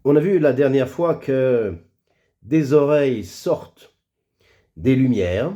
On a vu la dernière fois que des oreilles sortent des lumières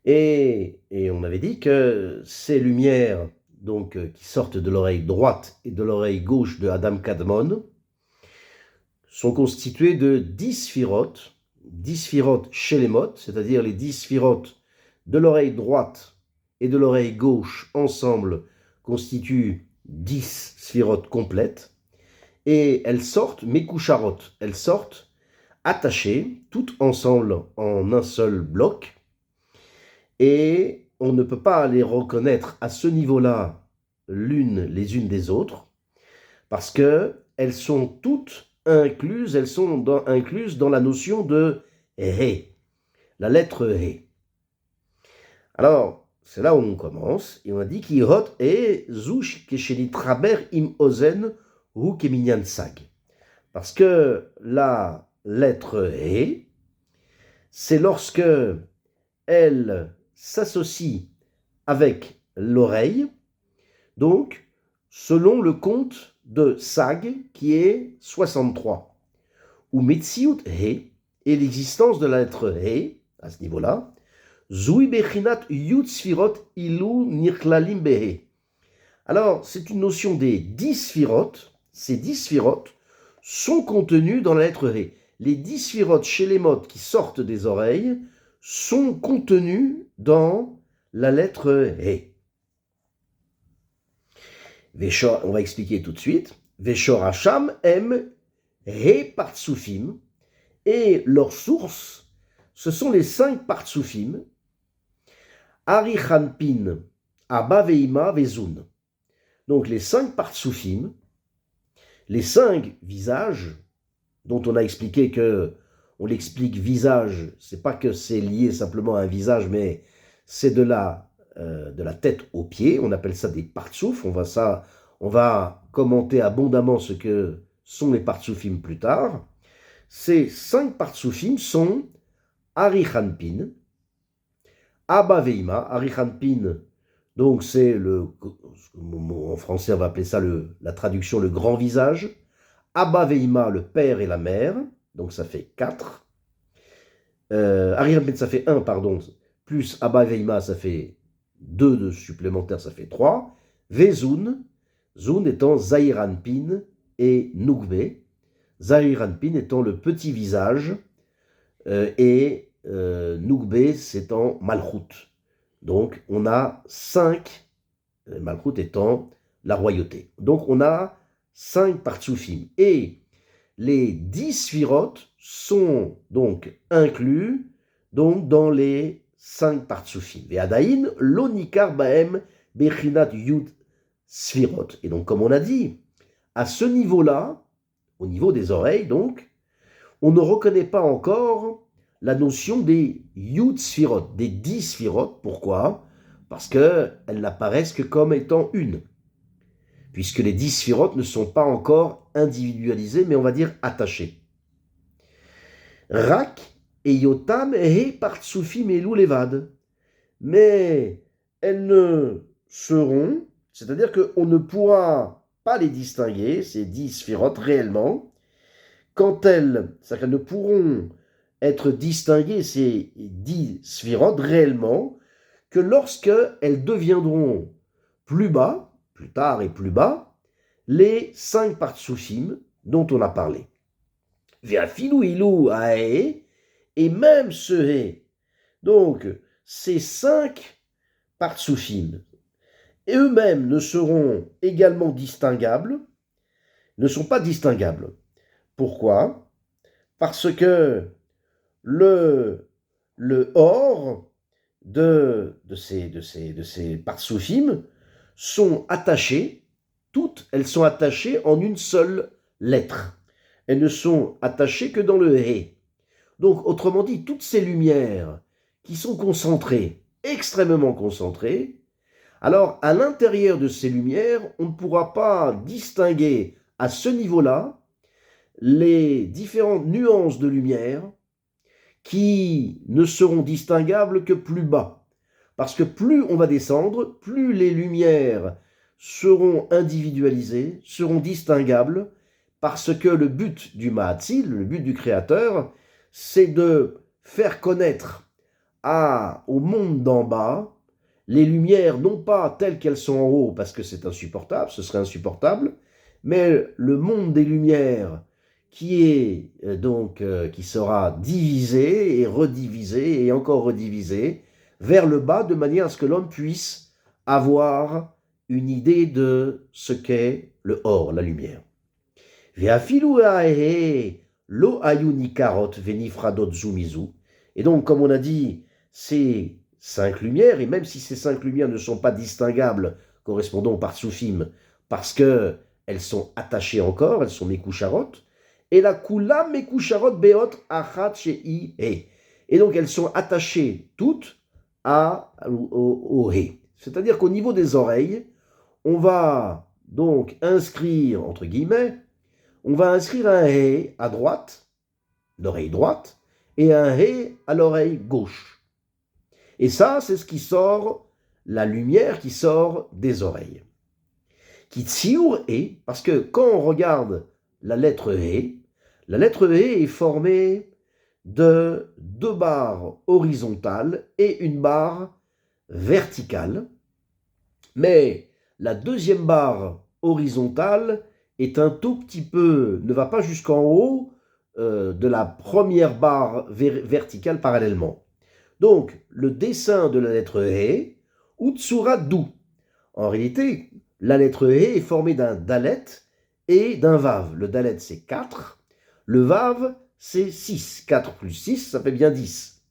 et on avait dit que ces lumières qui sortent de l'oreille droite et de l'oreille gauche de Adam Kadmon sont constituées de 10 sphirotes Shelemot, c'est-à-dire les 10 sphirotes de l'oreille droite et de l'oreille gauche ensemble constituent 10 sphirotes complètes. Et elles sortent Mekoucharot, elles sortent attachées, toutes ensemble en un seul bloc, et on ne peut pas les reconnaître à ce niveau-là l'une les unes des autres, parce qu'elles sont toutes incluses, incluses dans la notion de He, la lettre He. Alors, c'est là où on commence, et on a dit qu'Irot et Zush Kesheni Traber im Ozen ou Keminyan Sag. Parce que la lettre He, c'est lorsque elle s'associe avec l'oreille, donc selon le compte de Sag qui est 63. Ou Metziut He, et l'existence de la lettre He, à ce niveau-là, Zui Bechinat Yud Sfirot Ilu Nirklalim Behe. Alors, c'est une notion des 10 sphirotes. Ces 10 sphirotes sont contenus dans la lettre He. Les 10 sphirotes chez les modes qui sortent des oreilles sont contenus dans la lettre He. On va expliquer tout de suite. Veshor Hacham em He Partsufim. Et leur source, ce sont les 5 Partsufim. Arichanpin, Abba Veima Vezun. Donc les 5 Partsufim, les 5 visages, dont on a expliqué que, on l'explique visage, c'est pas que c'est lié simplement à un visage, mais c'est de la tête aux pieds, on appelle ça des partsouf, on va commenter abondamment ce que sont les partsoufim plus tard. Ces 5 partsoufim sont Arichanpin, Abba Veima, Arichanpin, donc c'est en français on va appeler ça la traduction le grand visage, Abba Veima, le père et la mère, donc ça fait 4. Arichanpin ça fait 1, pardon, plus Abba Veima ça fait 2 de supplémentaires, ça fait 3. Vezun, Zun étant Zahiranpin et Nugbe, Zahiranpin étant le petit visage, et Nugbe c'est Malchut. Donc on a 5, Malchut étant la royauté. Donc on a 5 partsoufim. Et les 10 sphirotes sont donc inclus donc, dans les 5 partsoufim. Ve'adaïn lonikar baem bechinat yud sphirot. Et donc comme on a dit, à ce niveau-là, au niveau des oreilles donc, on ne reconnaît pas encore la notion des Yud Sphirot, des 10 Sphirot. Pourquoi? Parce qu'elles n'apparaissent que comme étant une. Puisque les 10 Sphirot ne sont pas encore individualisées, mais on va dire attachées. Rak et Yotam et Partsufim et Levad. Mais elles ne seront, c'est-à-dire qu'on ne pourra pas les distinguer, ces 10 Sphirot réellement, c'est-à-dire qu'elles ne pourront être distinguées, ces 10 sphirotes, réellement, que lorsqu'elles deviendront plus bas, plus tard et plus bas, les 5 partsoufim dont on a parlé. Ve'afilu ilu hae, et même ce he. Donc, ces 5 partsoufim, et eux-mêmes ne seront également distinguables, ne sont pas distinguables. Pourquoi? Parce que le or de ces partsoufim sont attachées, toutes elles sont attachées en une seule lettre. Elles ne sont attachées que dans le He. Donc, autrement dit, toutes ces lumières qui sont concentrées, extrêmement concentrées, alors à l'intérieur de ces lumières, on ne pourra pas distinguer à ce niveau-là les différentes nuances de lumière qui ne seront distinguables que plus bas. Parce que plus on va descendre, plus les lumières seront individualisées, seront distinguables parce que le but du Mahatzil, le but du Créateur, c'est de faire connaître au monde d'en bas les lumières, non pas telles qu'elles sont en haut, parce que c'est insupportable, ce serait insupportable, mais le monde des lumières qui sera divisé et redivisé et encore redivisé vers le bas, de manière à ce que l'homme puisse avoir une idée de ce qu'est le or, la lumière. Et donc, comme on a dit, ces 5 lumières, et même si ces 5 lumières ne sont pas distinguables, correspondant au Partsoufim, parce qu'elles sont attachées encore, elles sont Mekoucharot, et la Kula Mekoucharot Beot Achat Shei He. Et donc, elles sont attachées toutes au He. C'est-à-dire qu'au niveau des oreilles, on va donc inscrire, entre guillemets, on va inscrire un He à droite, l'oreille droite, et un He à l'oreille gauche. Et ça, c'est ce qui sort, la lumière qui sort des oreilles. Kitsiour He, parce que quand on regarde la lettre He est formée de 2 barres horizontales et une barre verticale. Mais la deuxième barre horizontale est un tout petit peu, ne va pas jusqu'en haut de la première barre verticale parallèlement. Donc, le dessin de la lettre He, Utsura Dou. En réalité, la lettre He est formée d'un Dalet et d'un Vav. Le Dalet, c'est 4. Le Vav, c'est 6. 4 plus 6, ça fait bien 10.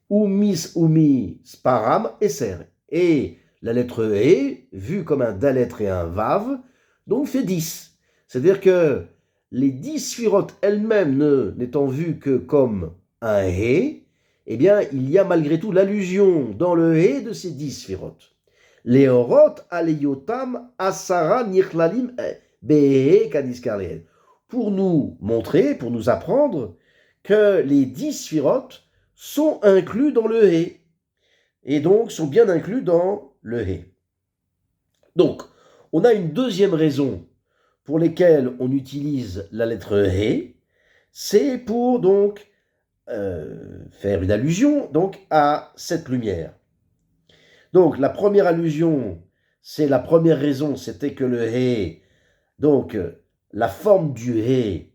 Umi Sparam Esser. Et la lettre He, vue comme un Dalet et un Vav, donc fait 10. C'est-à-dire que les 10 sphirotes elles-mêmes n'étant vues que comme un He, eh bien, il y a malgré tout l'allusion dans le He de ces 10 sphirotes. Les Orot Aleyotam Asara Nichlalim Behe Kadiskarlehen. Pour nous montrer, pour nous apprendre que les 10 sphirotes sont inclus dans le He. Et donc sont bien inclus dans le He. Donc, on a une deuxième raison pour laquelle on utilise la lettre He, c'est pour donc faire une allusion donc à cette lumière. Donc la première allusion, c'est la première raison, c'était que le He, donc la forme du He,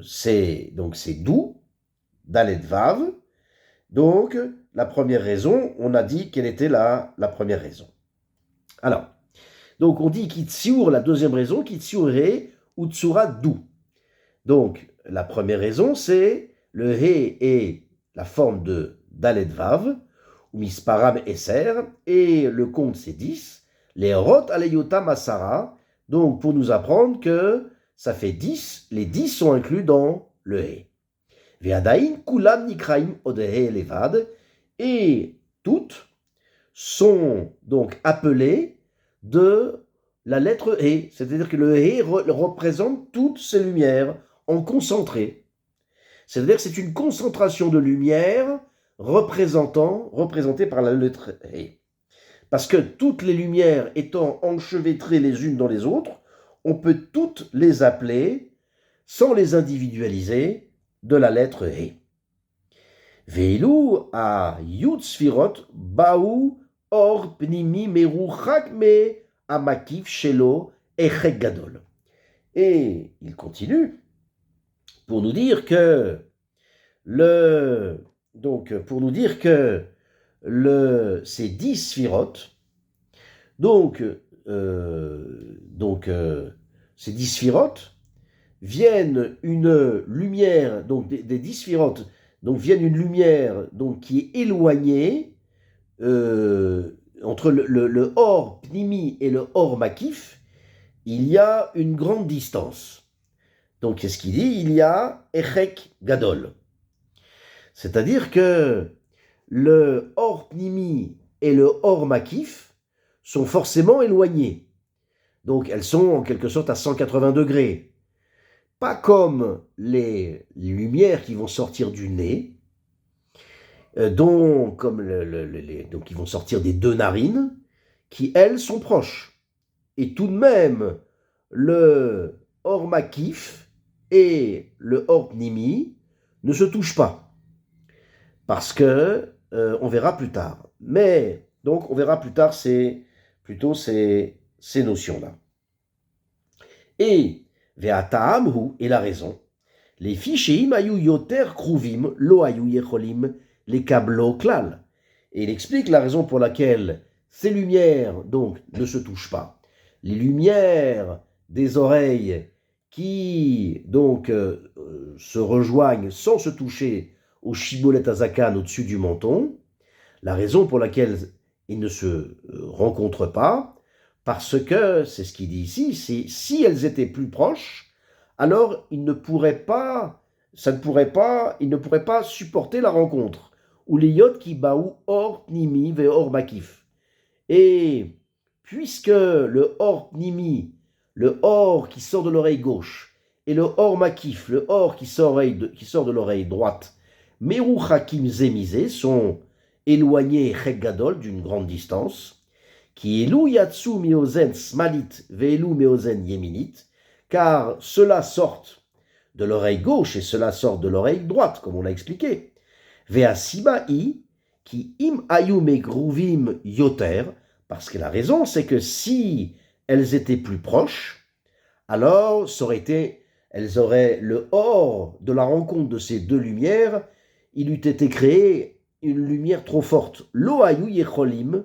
c'est doux, Dalet Vav. Donc la première raison, on a dit quelle était la première raison. Alors, donc on dit Kitsiour, la deuxième raison, Kitsiour He Utsura doux. Donc la première raison, c'est le He est la forme de Dalet Vav, ou Misparam Esser, et le compte c'est 10, les Rot Aleyota Masara, donc pour nous apprendre que ça fait 10, les 10 sont inclus dans le He. Ve'adain Kulam Nikraim Odehe Levad, et toutes sont donc appelées de la lettre He, c'est-à-dire que le He représente toutes ces lumières en concentré. C'est-à-dire que c'est une concentration de lumière représentée par la lettre He. Parce que toutes les lumières étant enchevêtrées les unes dans les autres, on peut toutes les appeler, sans les individualiser, de la lettre He. Veilu a Yud Sfirot Baou Or Pnimi Meruchak Me Amakif Shelo Echek Gadol. Et il continue pour nous dire que ces 10 sphirotes, ces 10 sphirotes viennent une lumière, donc des 10 sphirotes, donc viennent une lumière donc, qui est éloignée entre le Or Pnimi et le Or Makif, il y a une grande distance. Donc, qu'est-ce qu'il dit? Il y a Echek Gadol. C'est-à-dire que le Or Pnimi et le Or Makif sont forcément éloignés. Donc, elles sont en quelque sorte à 180 degrés. Pas comme les lumières qui vont sortir du nez, donc qui vont sortir des 2 narines, qui, elles, sont proches. Et tout de même, le Or Makif et le Or Pnimi ne se touchent pas. Parce que, on verra plus tard. Mais, donc, on verra plus tard plutôt ces notions-là. Et, Ve'atam et la raison. Les ficheim ayu yoter kruvim lo ayu yecholim les kablo klal. Et il explique la raison pour laquelle ces lumières, donc, ne se touchent pas. Les lumières des oreilles qui, donc, se rejoignent sans se toucher au shibolet azakan au-dessus du menton, la raison pour laquelle ils ne se rencontrent pas, parce que, c'est ce qu'il dit ici, c'est si elles étaient plus proches, alors ils ne pourraient pas supporter la rencontre. Ou les yot qui baou or pnimi ve or makif. Et puisque le or pnimi, le or qui sort de l'oreille gauche, et le or makif, le or qui sort de l'oreille droite, meru hakim zemizé, sont éloignés gadol d'une grande distance, qui elu yatsu miozen smalit ve'elu miozen yeminit, car cela sortent de l'oreille gauche et cela sort de l'oreille droite, comme on l'a expliqué. Ve'asiba'i, qui im ayu megruvim yoter, parce que la raison, c'est que si elles étaient plus proches, alors elles auraient le or de la rencontre de ces deux lumières, il eût été créé une lumière trop forte. Lo ayu yecholim,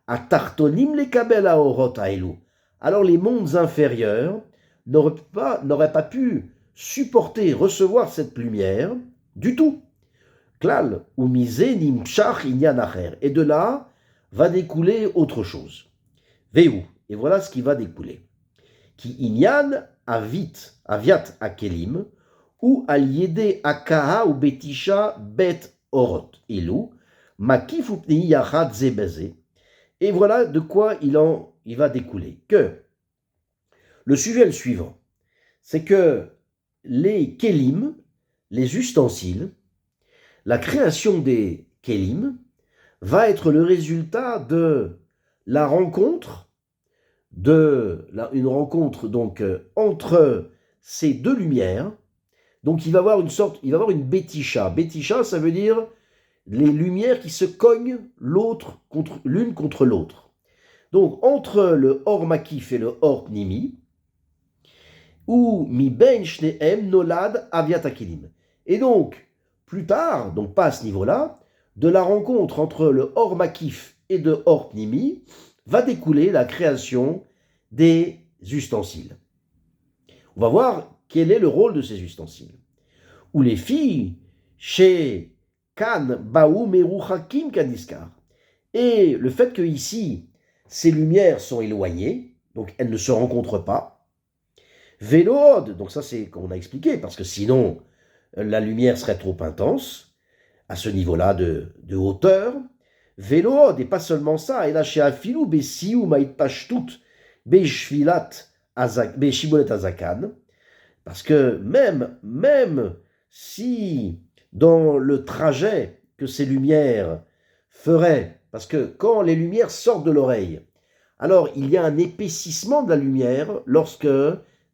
atartonim le kabel aorot aelu. Alors les mondes inférieurs n'auraient pas pu supporter, recevoir cette lumière du tout. Klal, ou misé nimchach inyan acher. Et de là va découler autre chose. Veu, et voilà ce qui va découler. Ki inyan aviat akelim, ou aliede akaha ou betisha bet orot elu, makif upnei yachad zebeze. Et voilà de quoi il va découler. Que le sujet est le suivant. C'est que les kelim, les ustensiles, la création des kelim va être le résultat de la rencontre, une rencontre donc entre ces deux lumières. Donc il va y avoir une bétisha. Bétisha, ça veut dire les lumières qui se cognent l'une contre l'autre. Donc entre le or makif et le or pnimi, ou mi ben shneem nolad aviat akelim. Et donc plus tard, donc pas à ce niveau-là, de la rencontre entre le or makif et de or pnimi va découler la création des ustensiles. On va voir quel est le rôle de ces ustensiles. Ou les filles, chez Kan Baou Meruchakim Kaniskar. Et le fait que ici, ces lumières sont éloignées, donc elles ne se rencontrent pas. Vélode, donc ça c'est comme on a expliqué, parce que sinon la lumière serait trop intense, à ce niveau-là de hauteur. Vélode, et pas seulement ça, et là chez Afilou, Bessiou Maït Pashtut, Beshvilat, Beshibolet Azakan, parce que même si dans le trajet que ces lumières feraient, parce que quand les lumières sortent de l'oreille, alors il y a un épaississement de la lumière lorsque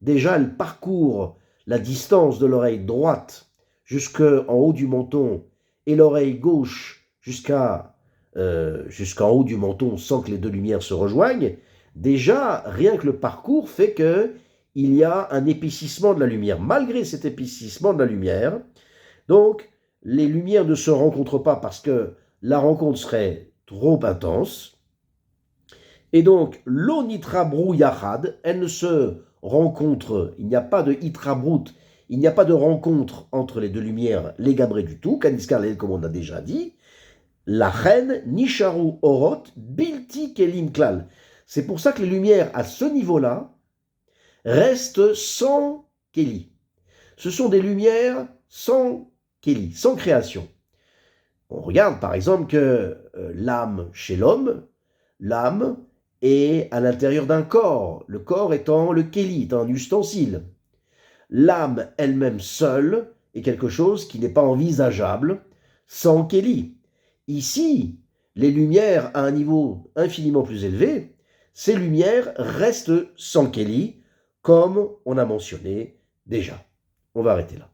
déjà elle parcourt la distance de l'oreille droite jusqu'en haut du menton et l'oreille gauche jusqu'en haut du menton sans que les deux lumières se rejoignent. Déjà, rien que le parcours fait que il y a un épaississement de la lumière. Malgré cet épaississement de la lumière, donc les lumières ne se rencontrent pas parce que la rencontre serait trop intense. Et donc, l'onitrabrou yachad, elle ne se rencontre, il n'y a pas de itrabrut, il n'y a pas de rencontre entre les deux lumières, les gabrés du tout, kaniskar comme on a déjà dit. La reine nisharu orot bilti kelim klal. C'est pour ça que les lumières à ce niveau-là restent sans keli. Ce sont des lumières sans keli, sans création. On regarde par exemple que l'âme chez l'homme, l'âme est à l'intérieur d'un corps, le corps étant le keli, étant un ustensile. L'âme elle-même seule est quelque chose qui n'est pas envisageable sans keli. Ici, les lumières à un niveau infiniment plus élevé, ces lumières restent sans keli, comme on a mentionné déjà. On va arrêter là.